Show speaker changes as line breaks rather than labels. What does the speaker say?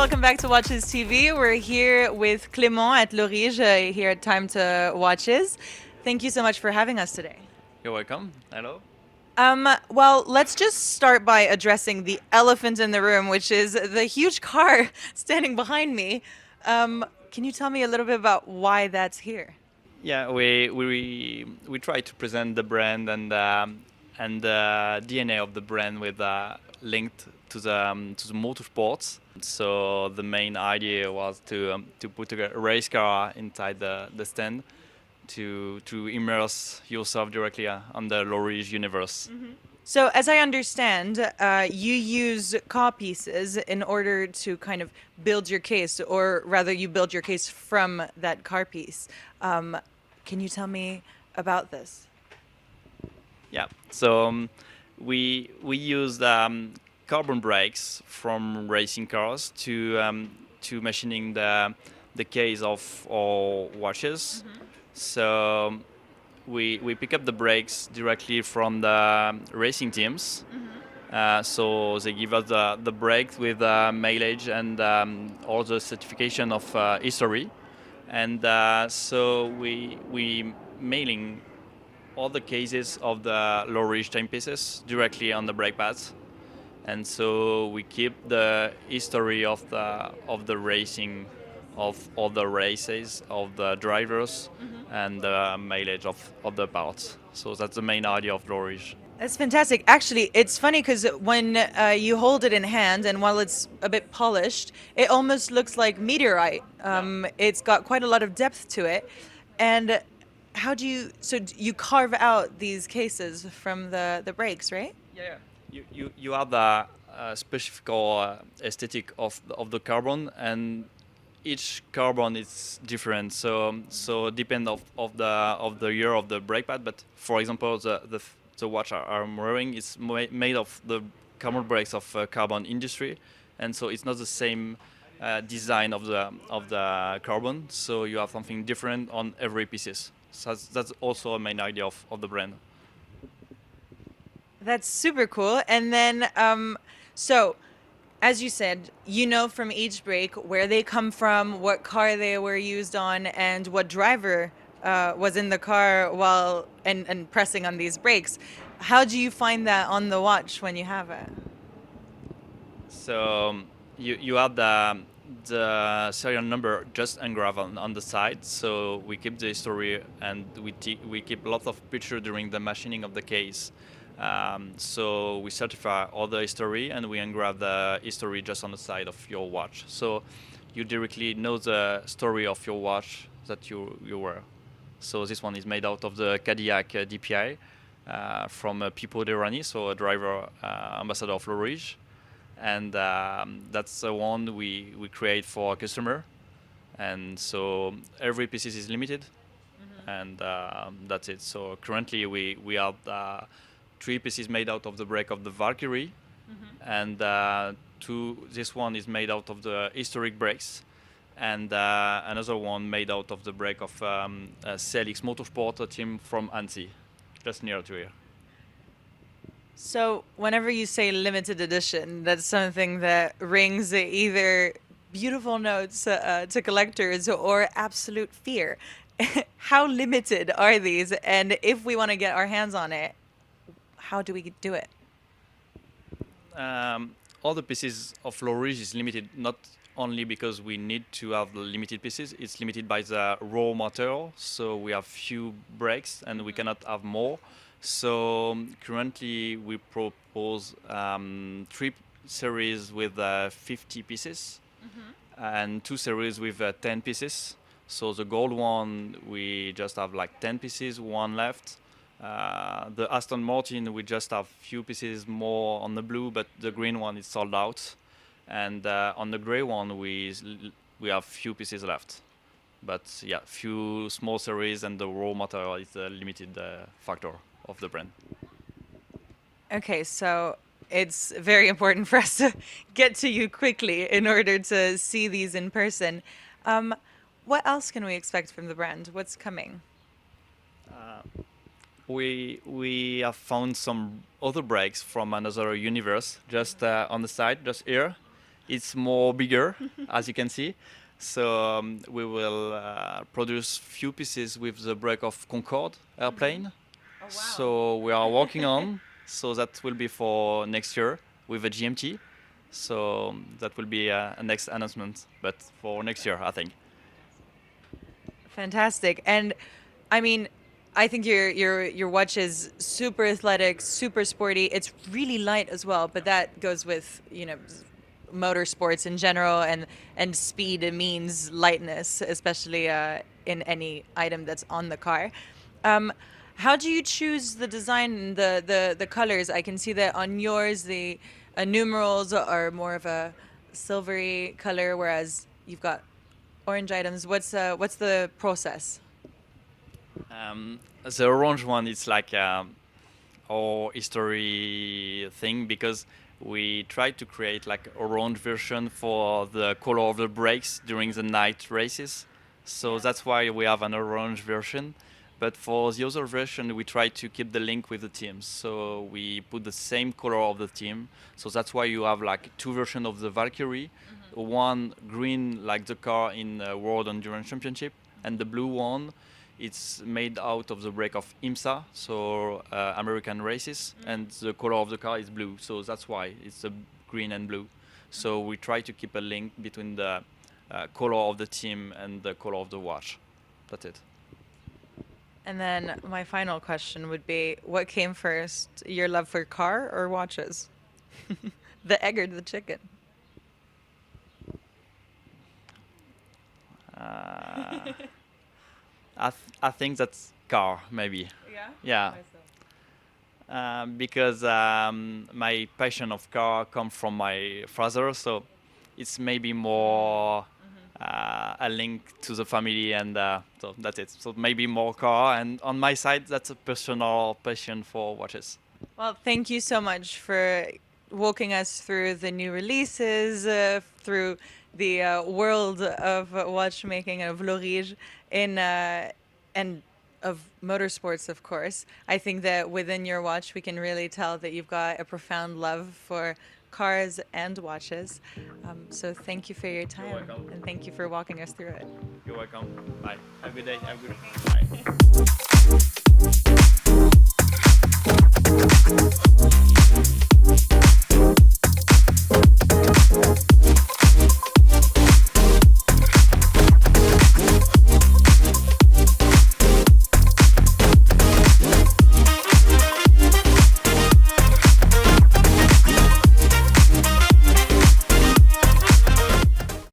welcome back to Watches TV. We're here with Clément at Lorige, here at Time to Watches. Thank you so much for having us today.
You're welcome. Hello.
Well, let's just start by addressing the elephant in the room, which is the huge car standing behind me. Can you tell me a little bit about why that's here?
Yeah, we try to present the brand and the DNA of the brand with linked to the motorsports. So the main idea was to put a race car inside the stand to immerse yourself directly on the Lorige universe.
So, as I understand, you use car pieces in order to kind of build your case, or rather, you build your case from that car piece. Can you tell me about this?
Yeah. So we used carbon brakes from racing cars to machining the case of our watches. So we pick up the brakes directly from the racing teams. So they give us the brakes with mileage and all the certification of history. And so we mailing all the cases of the Lorige timepieces directly on the brake pads. And so we keep the history of the racing, of all the races, of the drivers, and the mileage of the parts. So that's the main idea of Lorige.
That's fantastic. Actually, it's funny because when you hold it in hand, and while it's a bit polished, it almost looks like meteorite. It's got quite a lot of depth to it. And how do you, so you carve out these cases from the brakes, right?
Yeah. You have the specific aesthetic of the carbon, and each carbon is different. So depend of the year of the brake pad. But for example, the watch I'm wearing is made of the carbon brakes of carbon industry, and so it's not the same design of the carbon. So you have something different on every pieces. So that's also a main idea of the brand.
That's super cool. And then, so as you said, you know from each break where they come from, what car they were used on, and what driver was in the car while and pressing on these brakes. How do you find that on the watch when you have it?
So you have the serial number just engraved on the side. So we keep the history, and we keep lots of pictures during the machining of the case. So we certify all the history, and we engrave the history just on the side of your watch. So you directly know the story of your watch that you wear. So this one is made out of the Cadillac DPI from Pipo Derani, so a driver ambassador of Lorige. And that's the one we create for a customer. And so every piece is limited, and that's it. So currently we have 3 pieces made out of the brake of the Valkyrie, and this one is made out of the historic brakes, and another one made out of the brake of CLX Motorsport, a team from Annecy, just near to here.
So whenever you say limited edition, that's something that rings either beautiful notes to collectors or absolute fear. How limited are these? And if we want to get our hands on it, how do we do it?
All the pieces of Lorige is limited, not only because we need to have limited pieces. It's limited by the raw material, so we have few brakes and we cannot have more. So currently we propose 3 series with 50 pieces and 2 series with 10 pieces. So the gold one, we just have like 10 pieces, 1 left. The Aston Martin, we just have few pieces more on the blue, but the green one is sold out. And on the gray one, we have few pieces left. But yeah, few small series, and the raw material is the limited factor of the brand.
Okay, so it's very important for us to get to you quickly in order to see these in person. What else can we expect from the brand? What's coming?
We have found some other brakes from another universe just on the side, just here, It's more bigger, as you can see. So we will produce few pieces with the brake of Concorde airplane.
Oh, wow.
So we are working on. So that will be for next year with a GMT. So that will be a next announcement, but for next year, I think.
Fantastic. And I mean, I think your watch is super athletic, super sporty. It's really light as well, but that goes with, motorsports in general, and speed means lightness, especially in any item that's on the car. Um, how do you choose the design, the colors? I can see that on yours the numerals are more of a silvery color, whereas you've got orange items. What's the process?
The orange one, it's like our history thing because we tried to create like orange version for the color of the brakes during the night races. So that's why we have an orange version. But for the other version, we try to keep the link with the teams. So we put the same color of the team. So that's why you have like two versions of the Valkyrie. One green like the car in World Endurance Championship, and the blue one, it's made out of the brake of IMSA, so American races, and the color of the car is blue. So that's why it's a green and blue. So we try to keep a link between the color of the team and the color of the watch. That's it.
And then my final question would be, what came first, your love for car or watches? The egg or the chicken?
I think that's car maybe.
Yeah.
Yeah.
Why so?
Because my passion of car comes from my father, so it's maybe more a link to the family, and so that's it. So maybe more car, and on my side, that's a personal passion for watches.
Well, thank you so much for walking us through the new releases, through the world of watchmaking of Lorige, and of motorsports, of course. I think that within your watch, we can really tell that you've got a profound love for cars and watches. So thank you for your time,
welcome.
and thank you for walking us through it.
You're welcome. Bye. Have a good day. Have a good day. Bye.